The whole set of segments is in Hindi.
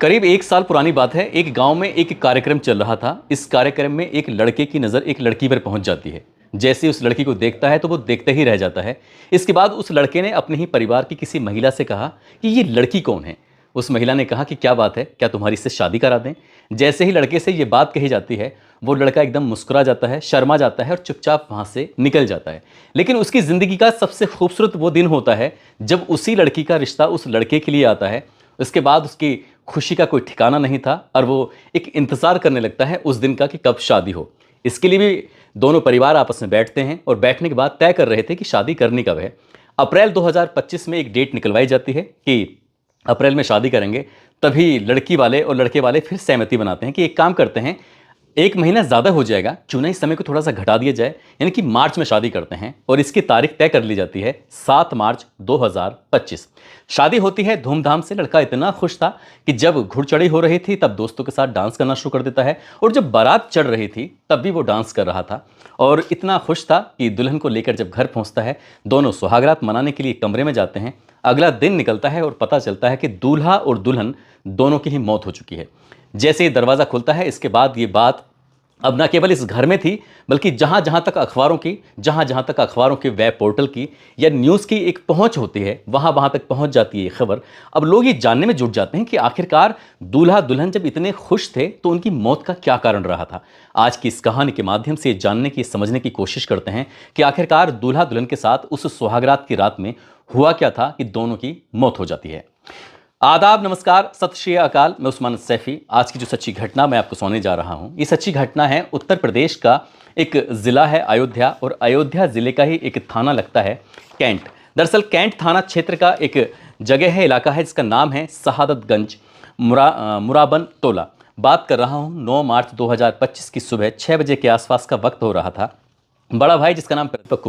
करीब 1 साल पुरानी बात है। एक गांव में एक कार्यक्रम चल रहा था। इस कार्यक्रम में एक लड़के की नज़र एक लड़की पर पहुंच जाती है। जैसे उस लड़की को देखता है तो वो देखते ही रह जाता है। इसके बाद उस लड़के ने अपने ही परिवार की किसी महिला से कहा कि ये लड़की कौन है। उस महिला ने कहा कि क्या बात है, क्या तुम्हारी इससे शादी करा दें। जैसे ही लड़के से ये बात कही जाती है, वो लड़का एकदम मुस्कुरा जाता है, शर्मा जाता है और चुपचाप वहाँ से निकल जाता है। लेकिन उसकी ज़िंदगी का सबसे खूबसूरत वो दिन होता है जब उसी लड़की का रिश्ता उस लड़के के लिए आता है। उसके बाद उसकी खुशी का कोई ठिकाना नहीं था और वो एक इंतज़ार करने लगता है उस दिन का कि कब शादी हो। इसके लिए भी दोनों परिवार आपस में बैठते हैं और बैठने के बाद तय कर रहे थे कि शादी करनी कब है। अप्रैल 2025 में एक डेट निकलवाई जाती है कि अप्रैल में शादी करेंगे। तभी लड़की वाले और लड़के वाले फिर सहमति बनाते हैं कि एक काम करते हैं, 1 महीना ज़्यादा हो जाएगा, क्यों ना इस समय को थोड़ा सा घटा दिया जाए, यानी कि मार्च में शादी करते हैं। और इसकी तारीख तय कर ली जाती है 7 मार्च 2025। शादी होती है धूमधाम से। लड़का इतना खुश था कि जब घुड़चढ़ी हो रही थी तब दोस्तों के साथ डांस करना शुरू कर देता है, और जब बारात चढ़ रही थी तब भी वो डांस कर रहा था। और इतना खुश था कि दुल्हन को लेकर जब घर पहुंचता है, दोनों सुहागरात मनाने के लिए कमरे में जाते हैं। अगला दिन निकलता है और पता चलता है कि दूल्हा और दुल्हन दोनों की ही मौत हो चुकी है। जैसे ही दरवाज़ा खुलता है, इसके बाद ये बात अब न केवल इस घर में थी, बल्कि जहाँ जहाँ तक अखबारों के वेब पोर्टल की या न्यूज़ की एक पहुँच होती है, वहाँ तक पहुँच जाती है ये खबर। अब लोग ये जानने में जुट जाते हैं कि आखिरकार दूल्हा दुल्हन जब इतने खुश थे तो उनकी मौत का क्या कारण रहा था। आज की इस कहानी के माध्यम से जानने की, समझने की कोशिश करते हैं कि आखिरकार दूल्हा दुल्हन के साथ उस सुहागरात की रात में हुआ क्या था कि दोनों की मौत हो जाती है। आदाब, नमस्कार, सत श्री अकाल। मैं उस्मान सैफी। आज की जो सच्ची घटना मैं आपको सुनाने जा रहा हूं, ये सच्ची घटना है उत्तर प्रदेश का। एक ज़िला है अयोध्या, और अयोध्या ज़िले का ही एक थाना लगता है कैंट। दरअसल कैंट थाना क्षेत्र का एक जगह है, इलाका है, जिसका नाम है शहादतगंज मुराबन टोला। बात कर रहा हूँ 9 मार्च 2025 की सुबह 6 बजे के आसपास का वक्त हो रहा था। बड़ा भाई, जिसका नाम दीपक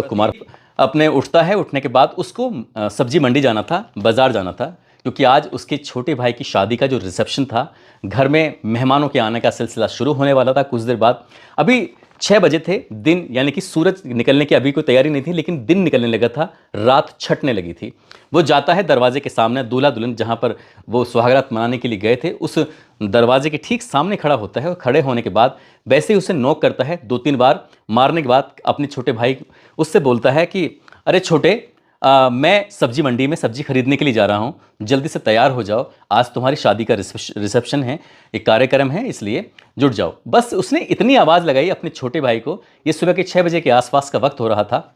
कुमार अपने उठता है। उठने के बाद उसको सब्जी मंडी जाना था, बाज़ार जाना था, क्योंकि आज उसके छोटे भाई की शादी का जो रिसेप्शन था, घर में मेहमानों के आने का सिलसिला शुरू होने वाला था कुछ देर बाद। अभी 6 बजे थे, दिन यानी कि सूरज निकलने की अभी कोई तैयारी नहीं थी, लेकिन दिन निकलने लगा था, रात छटने लगी थी। वो जाता है दरवाजे के सामने, दूल्हा दुल्हन जहाँ पर वो सुहागरात मनाने के लिए गए थे, उस दरवाजे के ठीक सामने खड़ा होता है। और खड़े होने के बाद वैसे ही उसे नॉक करता है 2-3 बार। मारने के बाद अपने छोटे भाई उससे बोलता है कि अरे छोटे, मैं सब्जी मंडी में सब्जी खरीदने के लिए जा रहा हूँ, जल्दी से तैयार हो जाओ, आज तुम्हारी शादी का रिसेप्शन है, एक कार्यक्रम है, इसलिए जुट जाओ। बस उसने इतनी आवाज़ लगाई अपने छोटे भाई को। ये सुबह के 6 बजे के आसपास का वक्त हो रहा था,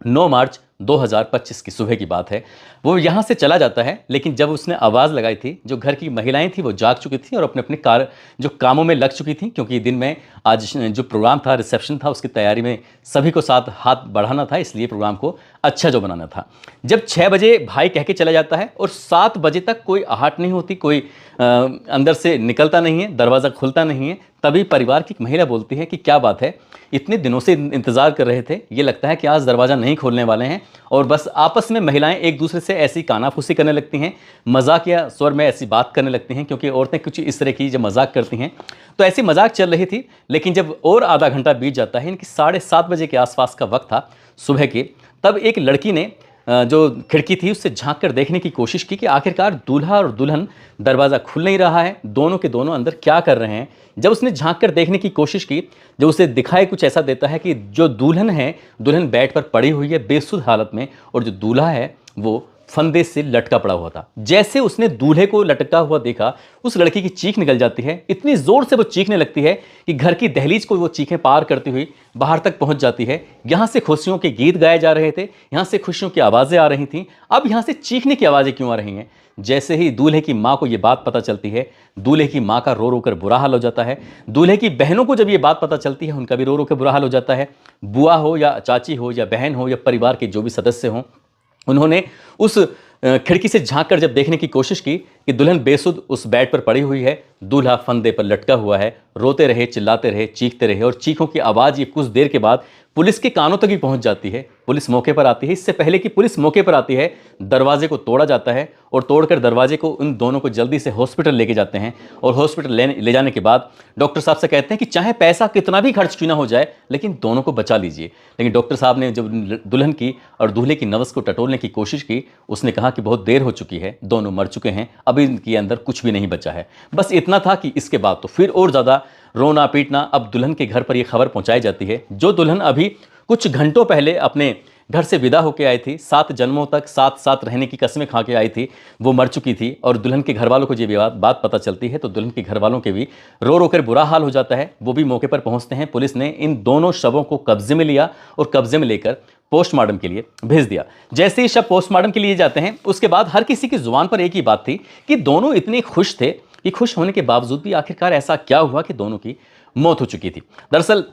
9 मार्च 2025 की सुबह की बात है। वो यहाँ से चला जाता है, लेकिन जब उसने आवाज़ लगाई थी, जो घर की महिलाएं थी वो जाग चुकी थी और अपने अपने जो कामों में लग चुकी थी, क्योंकि दिन में आज जो प्रोग्राम था, रिसेप्शन था, उसकी तैयारी में सभी को साथ हाथ बढ़ाना था, इसलिए प्रोग्राम को अच्छा जो बनाना था। जब 6 बजे भाई कह के चला जाता है और 7 बजे तक कोई आहट नहीं होती, कोई अंदर से निकलता नहीं है, दरवाज़ा खुलता नहीं है, तभी परिवार की एक महिला बोलती है कि क्या बात है, इतने दिनों से इंतज़ार कर रहे थे, ये लगता है कि आज दरवाज़ा नहीं खोलने वाले हैं। और बस आपस में महिलाएं एक दूसरे से ऐसी कानाफूसी करने लगती हैं, मजाकिया स्वर में ऐसी बात करने लगती हैं, क्योंकि औरतें कुछ इस तरह की जब मजाक करती हैं तो ऐसी मजाक चल रही थी। लेकिन जब और आधा घंटा बीत जाता है, इनकी 7:30 बजे के आसपास का वक्त था सुबह के, तब एक लड़की ने जो खिड़की थी उससे झांक कर देखने की कोशिश की कि आखिरकार दूल्हा और दुल्हन, दरवाज़ा खुल नहीं रहा है, दोनों के दोनों अंदर क्या कर रहे हैं। जब उसने झांक कर देखने की कोशिश की, जो उसे दिखाई कुछ ऐसा देता है कि जो दुल्हन है, दुल्हन बेड पर पड़ी हुई है बेसुध हालत में, और जो दूल्हा है वो फंदे से लटका पड़ा हुआ था। जैसे उसने दूल्हे को लटका हुआ देखा, उस लड़की की चीख निकल जाती है। इतनी ज़ोर से वो चीखने लगती है कि घर की दहलीज को वो चीखें पार करती हुई बाहर तक पहुंच जाती है। यहाँ से खुशियों के गीत गाए जा रहे थे, यहाँ से खुशियों की आवाज़ें आ रही थीं, अब यहाँ से चीखने की आवाज़ें क्यों आ रही हैं। जैसे ही दूल्हे की माँ को ये बात पता चलती है, दूल्हे की माँ का रो रो कर बुरा हाल हो जाता है। दूल्हे की बहनों को जब ये बात पता चलती है, उनका भी रो रो कर बुरा हाल हो जाता है। बुआ हो या चाची हो या बहन हो या परिवार के जो भी सदस्य हों, उन्होंने उस खिड़की से झांक कर जब देखने की कोशिश की कि दुल्हन बेसुध उस बेड पर पड़ी हुई है, दूल्हा फंदे पर लटका हुआ है। रोते रहे, चिल्लाते रहे, चीखते रहे, और चीखों की आवाज़ ये कुछ देर के बाद पुलिस के कानों तक भी पहुंच जाती है। पुलिस मौके पर आती है। इससे पहले कि पुलिस मौके पर आती है, दरवाजे को तोड़ा जाता है और तोड़कर दरवाजे को उन दोनों को जल्दी से हॉस्पिटल लेके जाते हैं। और हॉस्पिटल ले जाने के बाद डॉक्टर साहब से कहते हैं कि चाहे पैसा कितना भी खर्च क्यों ना हो जाए, लेकिन दोनों को बचा लीजिए। लेकिन डॉक्टर साहब ने जब दुल्हन की और दूल्हे की नब्ज को टटोलने की कोशिश की, उसने कहा कि बहुत देर हो चुकी है, दोनों मर चुके हैं, अभी इनके अंदर कुछ भी नहीं बचा है। बस इतना था कि इसके बाद तो फिर और ज़्यादा रोना पीटना। अब दुल्हन के घर पर यह खबर पहुंचाई जाती है, जो दुल्हन अभी कुछ घंटों पहले अपने घर से विदा होकर आई थी, 7 जन्मों तक साथ साथ रहने की कस्में खा के आई थी, वो मर चुकी थी। और दुल्हन के घर वालों को ये बात पता चलती है तो दुल्हन के घर वालों के भी रो रो कर बुरा हाल हो जाता है। वो भी मौके पर पहुंचते हैं। पुलिस ने इन दोनों शवों को कब्जे में लिया और कब्जे में लेकर पोस्टमार्टम के लिए भेज दिया। जैसे ही शव पोस्टमार्टम के लिए जाते हैं, उसके बाद हर किसी की जुबान पर एक ही बात थी कि दोनों इतने खुश थे कि खुश होने के बावजूद भी आखिरकार ऐसा क्या हुआ कि दोनों की मौत हो चुकी थी। दरअसल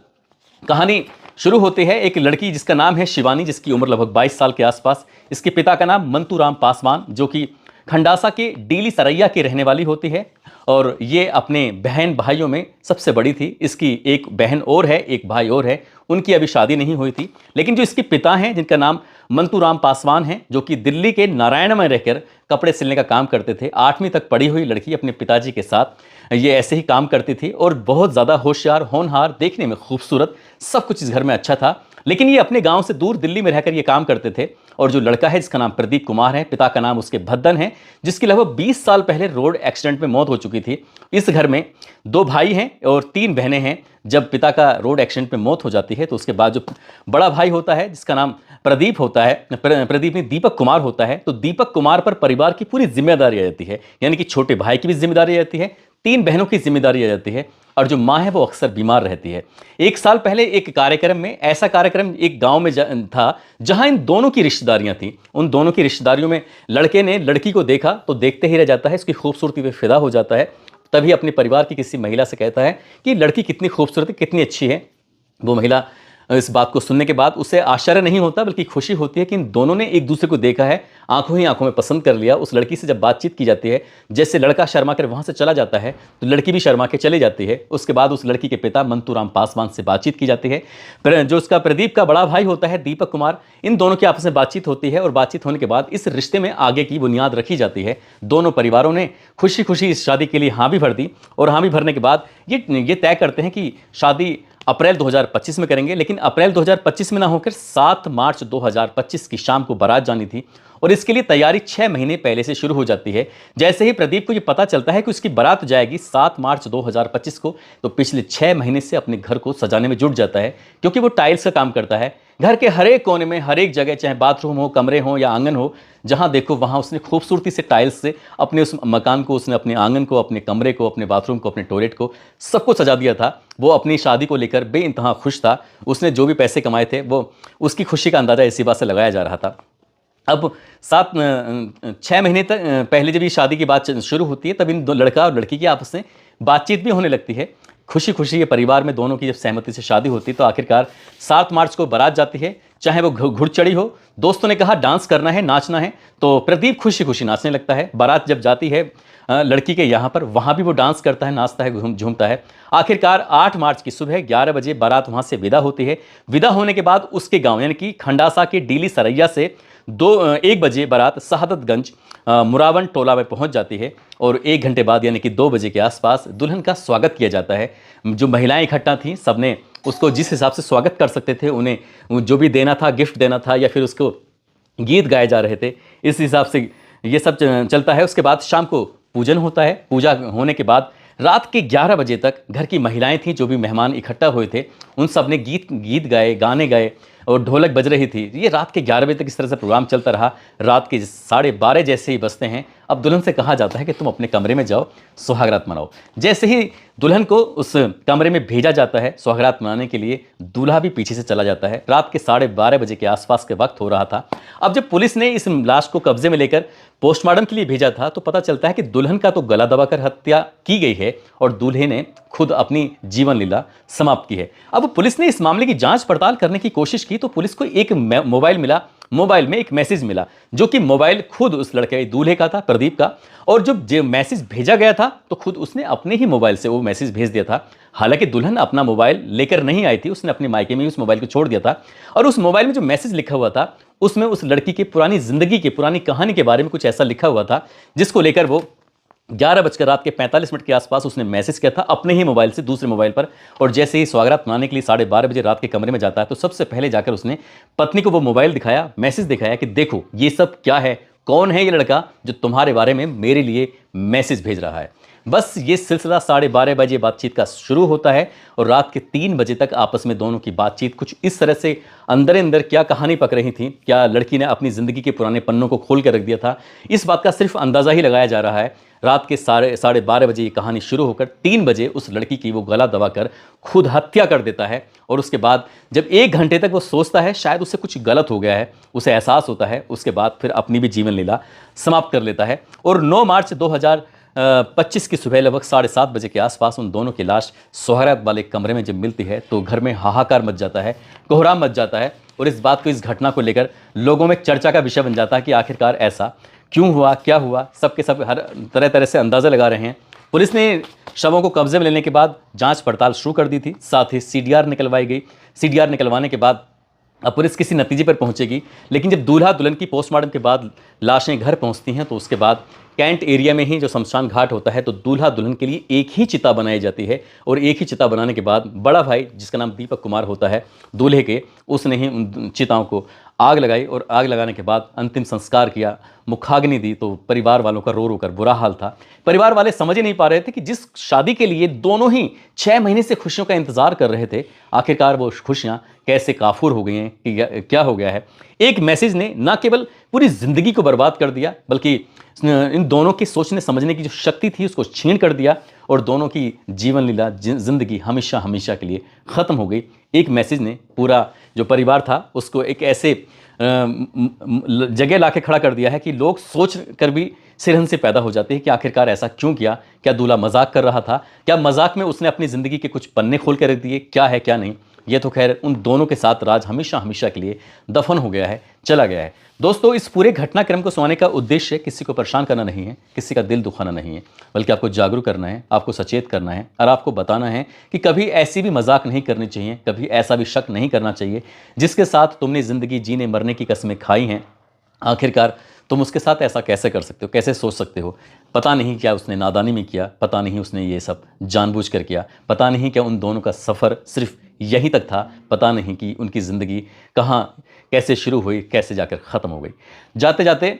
कहानी शुरू होती है एक लड़की जिसका नाम है शिवानी, जिसकी उम्र लगभग 22 साल के आसपास। इसके पिता का नाम मंतूराम पासवान, जो कि खंडासा के डीली सरैया की रहने वाली होती है और ये अपने बहन भाइयों में सबसे बड़ी थी। इसकी एक बहन और है, एक भाई और है, उनकी अभी शादी नहीं हुई थी। लेकिन जो इसके पिता हैं, जिनका नाम मंतूराम पासवान है, जो कि दिल्ली के नारायण में रहकर कपड़े सिलने का काम करते थे। 8वीं तक पढ़ी हुई लड़की अपने पिताजी के साथ ये ऐसे ही काम करती थी और बहुत ज़्यादा होशियार, होनहार, देखने में खूबसूरत, सब कुछ इस घर में अच्छा था। लेकिन ये अपने गांव से दूर दिल्ली में रहकर ये काम करते थे। और जो लड़का है जिसका नाम प्रदीप कुमार है, पिता का नाम उसके भद्दन है, जिसकी लगभग 20 साल पहले रोड एक्सीडेंट में मौत हो चुकी थी। इस घर में 2 भाई हैं और 3 बहनें हैं। जब पिता का रोड एक्सीडेंट में मौत हो जाती है तो उसके बाद जो बड़ा भाई होता है, जिसका नाम प्रदीप होता है, प्रदीप नहीं, दीपक कुमार होता है, तो दीपक कुमार पर परिवार की पूरी जिम्मेदारी आ जाती है। यानी कि छोटे भाई की भी जिम्मेदारी आ जाती है, 3 बहनों की जिम्मेदारी आ जाती है और जो माँ है वो अक्सर बीमार रहती है। 1 साल पहले एक कार्यक्रम में, ऐसा कार्यक्रम एक गांव में था जहां इन दोनों की रिश्तेदारियां थी। उन दोनों की रिश्तेदारियों में लड़के ने लड़की को देखा तो देखते ही रह जाता है, इसकी खूबसूरती पे फिदा हो जाता है। तभी अपने परिवार की किसी महिला से कहता है कि लड़की कितनी खूबसूरत है, कितनी अच्छी है। वो महिला इस बात को सुनने के बाद उसे आश्चर्य नहीं होता बल्कि खुशी होती है कि इन दोनों ने एक दूसरे को देखा है, आंखों ही आंखों में पसंद कर लिया। उस लड़की से जब बातचीत की जाती है, जैसे लड़का शर्मा कर वहां से चला जाता है तो लड़की भी शर्मा के चली जाती है। उसके बाद उस लड़की के पिता मंतूराम पासवान से बातचीत की जाती है। जो उसका प्रदीप का बड़ा भाई होता है दीपक कुमार, इन दोनों की आपस में बातचीत होती है और बातचीत होने के बाद इस रिश्ते में आगे की बुनियाद रखी जाती है। दोनों परिवारों ने खुशी खुशी इस शादी के लिए हाँ भी भर दी और हाँ भी भरने के बाद ये तय करते हैं कि शादी अप्रैल 2025 में करेंगे। लेकिन अप्रैल 2025 में ना होकर 7 मार्च 2025 की शाम को बारात जानी थी और इसके लिए तैयारी 6 महीने पहले से शुरू हो जाती है। जैसे ही प्रदीप को ये पता चलता है कि उसकी बारात जाएगी 7 मार्च 2025 को, तो पिछले 6 महीने से अपने घर को सजाने में जुट जाता है, क्योंकि वो टाइल्स का काम करता है। घर के हर एक कोने में, हर एक जगह, चाहे बाथरूम हो, कमरे हो या आंगन हो, जहां देखो वहां उसने खूबसूरती से टाइल्स से अपने उस मकान को, उसने अपने आंगन को, अपने कमरे को, अपने बाथरूम को, अपने टॉयलेट को, सबको सजा दिया था। वो अपनी शादी को लेकर बेइंतहा खुश था। उसने जो भी पैसे कमाए थे वो उसकी खुशी का अंदाजा इसी बात से लगाया जा रहा था। अब 6 महीने तक पहले जब ये शादी की बात शुरू होती है, तब इन दो लड़का और लड़की की आपस में बातचीत भी होने लगती है। खुशी खुशी ये परिवार में दोनों की जब सहमति से शादी होती है तो आखिरकार 7 मार्च को बारात जाती है। चाहे वो घुड़चढ़ी हो, दोस्तों ने कहा डांस करना है, नाचना है, तो प्रदीप खुशी खुशी नाचने लगता है। बारात जब जाती है लड़की के यहाँ पर, वहाँ भी वो डांस करता है, नाचता है, झूमता है। आखिरकार 8 मार्च की सुबह 11 बजे बारात वहाँ से विदा होती है। विदा होने के बाद उसके गाँव यानी कि खंडासा के डीली सरैया से 1 बजे बारात शहादतगंज मुरावन टोला में पहुंच जाती है और 1 घंटे बाद यानी कि 2 बजे के आसपास दुल्हन का स्वागत किया जाता है। जो महिलाएं इकट्ठा थीं, सबने उसको जिस हिसाब से स्वागत कर सकते थे, उन्हें जो भी देना था, गिफ्ट देना था या फिर उसको गीत गाए जा रहे थे, इस हिसाब से ये सब चलता है। उसके बाद शाम को पूजन होता है। पूजा होने के बाद रात के 11 बजे तक घर की महिलाएं थीं, जो भी मेहमान इकट्ठा हुए थे, उन सब ने गीत गाए, गाने गाए और ढोलक बज रही थी। ये रात के 11 बजे तक इस तरह से प्रोग्राम चलता रहा। रात के 12:30 जैसे ही बजते हैं, अब दुल्हन से कहा जाता है कि तुम अपने कमरे में जाओ, सुहागरात मनाओ। जैसे ही दुल्हन को उस कमरे में भेजा जाता है सुहागरात मनाने के लिए, दूल्हा भी पीछे से चला जाता है। रात के 12:30 बजे के आसपास के वक्त हो रहा था। अब जब पुलिस ने इस लाश को कब्जे में लेकर पोस्टमार्टम के लिए भेजा था तो पता चलता है कि दुल्हन का तो गला दबाकर हत्या की गई है और दूल्हे ने खुद अपनी जीवन लीला समाप्त की है। अब पुलिस ने इस मामले की जांच पड़ताल करने की कोशिश की तो पुलिस को एक मोबाइल मिला। मोबाइल में एक मैसेज मिला, जो कि मोबाइल खुद उस लड़के दूल्हे का था, प्रदीप का। और जब मैसेज भेजा गया था तो खुद उसने अपने ही मोबाइल से वो मैसेज भेज दिया था। हालांकि दुल्हन अपना मोबाइल लेकर नहीं आई थी, उसने अपने मायके में ही उस मोबाइल को छोड़ दिया था। और उस मोबाइल में जो मैसेज लिखा हुआ था उसमें उस लड़की की पुरानी जिंदगी की पुरानी कहानी के बारे में कुछ ऐसा लिखा हुआ था जिसको लेकर वो 11 बजकर रात के 45 मिनट के आसपास उसने मैसेज किया था अपने ही मोबाइल से दूसरे मोबाइल पर। और जैसे ही स्वागत मनाने के लिए 12:30 बजे रात के कमरे में जाता है तो सबसे पहले जाकर उसने पत्नी को वो मोबाइल दिखाया, मैसेज दिखाया कि देखो ये सब क्या है, कौन है ये लड़का जो तुम्हारे बारे में मेरे लिए मैसेज भेज रहा है। बस ये सिलसिला 12:30 बजे बातचीत का शुरू होता है और रात के 3 बजे तक आपस में दोनों की बातचीत कुछ इस तरह से अंदर अंदर क्या कहानी पक रही थी, क्या लड़की ने अपनी ज़िंदगी के पुराने पन्नों को खोल कर रख दिया था, इस बात का सिर्फ अंदाज़ा ही लगाया जा रहा है। रात के 12:30 बजे ये कहानी शुरू होकर 3 बजे उस लड़की की वो गला दबाकर खुद हत्या कर देता है। और उसके बाद जब 1 घंटे तक वो सोचता है शायद उससे कुछ गलत हो गया है, उसे एहसास होता है, उसके बाद फिर अपनी भी जीवन लीला समाप्त कर लेता है। और 9 मार्च 2025 की सुबह लगभग 7:30 बजे के आसपास उन दोनों की लाश सोहरात वाले कमरे में जब मिलती है तो घर में हाहाकार मच जाता है, कोहराम मच जाता है। और इस बात को, इस घटना को लेकर लोगों में चर्चा का विषय बन जाता है कि आखिरकार ऐसा क्यों हुआ, क्या हुआ। सबके सब हर तरह तरह से अंदाज़ा लगा रहे हैं। पुलिस ने शवों को कब्जे में लेने के बाद जांच पड़ताल शुरू कर दी थी, साथ ही सीडीआर निकलवाई गई। सीडीआर निकलवाने के बाद अब पुलिस किसी नतीजे पर पहुंचेगी, लेकिन जब दूल्हा दुल्हन की पोस्टमार्टम के बाद लाशें घर पहुंचती हैं तो उसके बाद कैंट एरिया में ही जो शमशान घाट होता है तो दूल्हा दुल्हन के लिए एक ही चिता बनाई जाती है। और एक ही चिता बनाने के बाद बड़ा भाई जिसका नाम दीपक कुमार होता है दूल्हे के, उसने ही उन चिताओं को आग लगाई और आग लगाने के बाद अंतिम संस्कार किया, मुखाग्नि दी। तो परिवार वालों का रो रो कर बुरा हाल था। परिवार वाले समझ ही नहीं पा रहे थे कि जिस शादी के लिए दोनों ही 6 महीने से खुशियों का इंतजार कर रहे थे, आखिरकार वो खुशियां कैसे काफूर हो गई हैं, कि क्या हो गया है। एक मैसेज ने न केवल पूरी जिंदगी को बर्बाद कर दिया बल्कि इन दोनों की सोचने समझने की जो शक्ति थी उसको छीन कर दिया और दोनों की जीवन लीला जिंदगी हमेशा हमेशा के लिए ख़त्म हो गई। एक मैसेज ने पूरा जो परिवार था उसको एक ऐसे जगह लाके खड़ा कर दिया है कि लोग सोच कर भी सिरहन से पैदा हो जाते हैं कि आखिरकार ऐसा क्यों किया। क्या दूल्हा मजाक कर रहा था, क्या मजाक में उसने अपनी ज़िंदगी के कुछ पन्ने खोल कर रख दिए, क्या है क्या नहीं। ये तो खैर उन दोनों के साथ राज हमेशा हमेशा के लिए दफन हो गया है, चला गया है। दोस्तों, इस पूरे घटनाक्रम को सुनाने का उद्देश्य किसी को परेशान करना नहीं है, किसी का दिल दुखाना नहीं है, बल्कि आपको जागरूक करना है, आपको सचेत करना है और आपको बताना है कि कभी ऐसी भी मजाक नहीं करनी चाहिए, कभी ऐसा भी शक नहीं करना चाहिए जिसके साथ तुमने ज़िंदगी जीने मरने की कस्में खाई हैं। आखिरकार तुम उसके साथ ऐसा कैसे कर सकते हो, कैसे सोच सकते हो। पता नहीं क्या उसने नादानी में किया, पता नहीं उसने ये सब जानबूझ कर किया, पता नहीं क्या उन दोनों का सफ़र सिर्फ यहीं तक था, पता नहीं कि उनकी ज़िंदगी कहाँ कैसे शुरू हुई, कैसे जाकर ख़त्म हो गई। जाते जाते